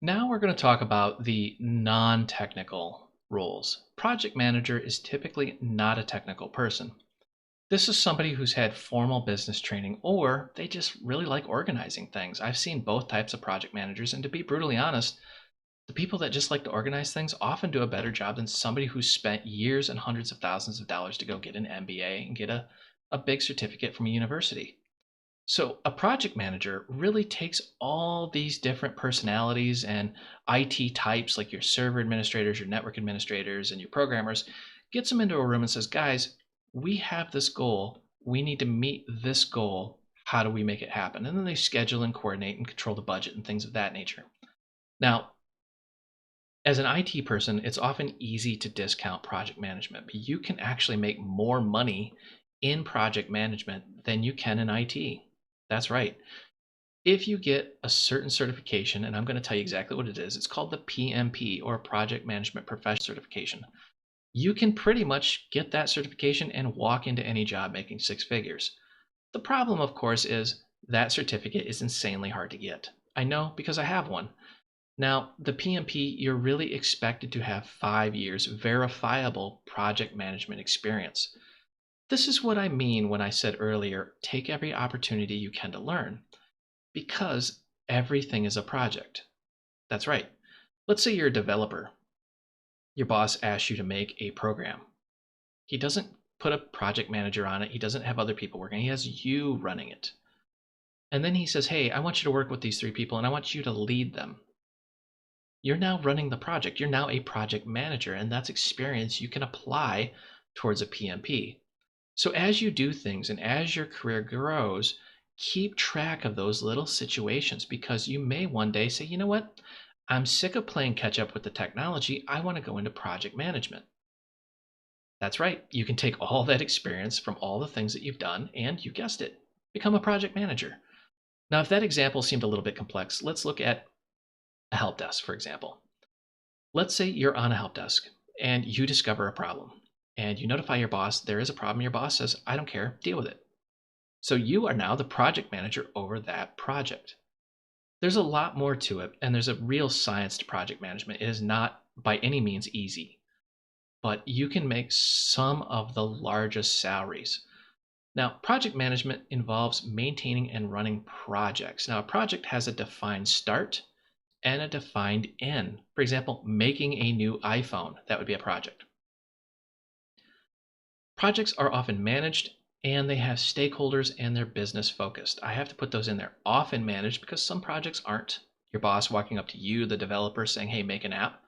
Now we're going to talk about the non-technical roles. Project manager is typically not a technical person. This is somebody who's had formal business training or they just really like organizing things. I've seen both types of project managers, and to be brutally honest, the people that just like to organize things often do a better job than somebody who's spent years and hundreds of thousands of dollars to go get an MBA and get a big certificate from a university. So a project manager really takes all these different personalities and IT types, like your server administrators, your network administrators, and your programmers, gets them into a room and says, guys, we have this goal. We need to meet this goal. How do we make it happen? And then they schedule and coordinate and control the budget and things of that nature. Now, as an IT person, it's often easy to discount project management, but you can actually make more money in project management than you can in IT. That's right. If you get a certain certification, and I'm going to tell you exactly what it is, it's called the PMP, or Project Management Professional Certification. You can pretty much get that certification and walk into any job making six figures. The problem, of course, is that certificate is insanely hard to get. I know because I have one. Now, the PMP, you're really expected to have 5 years verifiable project management experience. This is what I mean when I said earlier, take every opportunity you can to learn, because everything is a project. That's right. Let's say you're a developer. Your boss asks you to make a program. He doesn't put a project manager on it. He doesn't have other people working. He has you running it. And then he says, hey, I want you to work with these three people and I want you to lead them. You're now running the project. You're now a project manager, and that's experience you can apply towards a PMP. So as you do things and as your career grows, keep track of those little situations, because you may one day say, you know what? I'm sick of playing catch up with the technology. I want to go into project management. That's right. You can take all that experience from all the things that you've done and, you guessed it, become a project manager. Now, if that example seemed a little bit complex, let's look at a help desk, for example. Let's say you're on a help desk and you discover a problem and you notify your boss there is a problem. Your boss says, I don't care, deal with it. So you are now the project manager over that project. There's a lot more to it, and there's a real science to project management. It is not by any means easy, but you can make some of the largest salaries. Now, project management involves maintaining and running projects. Now, a project has a defined start and a defined end. For example, making a new iPhone, that would be a project. Projects are often managed and they have stakeholders and they're business focused. I have to put those in there. Often managed because some projects aren't. Your boss walking up to you, the developer, saying, hey, make an app.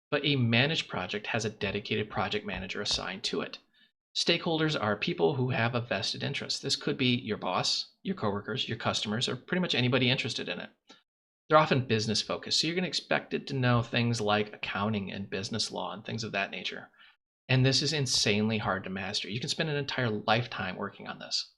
But a managed project has a dedicated project manager assigned to it. Stakeholders are people who have a vested interest. This could be your boss, your coworkers, your customers, or pretty much anybody interested in it. They're often business focused, so you're going to expect it to know things like accounting and business law and things of that nature. And this is insanely hard to master. You can spend an entire lifetime working on this.